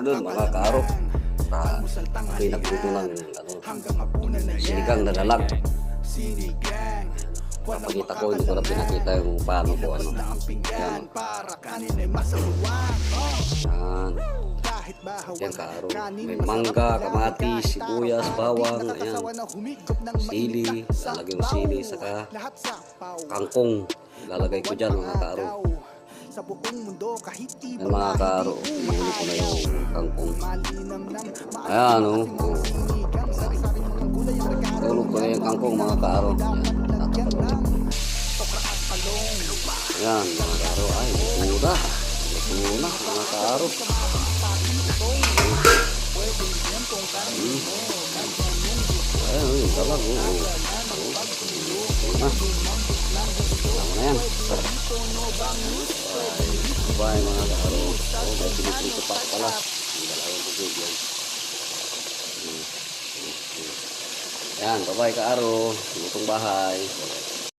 doon mga kaaro. Ako'y nagluto ng sinigang na dalag. Papakita ko, hindi ko na pinakita yung paano ko ano. Yan. Yan. Yan kaaro. May mangga, kamatis, sibuyas, bawang, ayan. Sili, lalagay mo sili, saka kangkong. Lalagay ko dyan mga kaaro. Yan mga kaaro. Ihuli ko na yung kangkong. Ayan o. Tulog ko na yung kangkong mga kaaro. Ayan mga kaaro. Ay, luto na. Luto na mga kaaro. Ayan o, yung dalag o. Tama na yan. Bye mga kaaro. May pinipito pa pala. Ang dalawang tubig yan. Ayan, bye kaaro. Lutong bahay.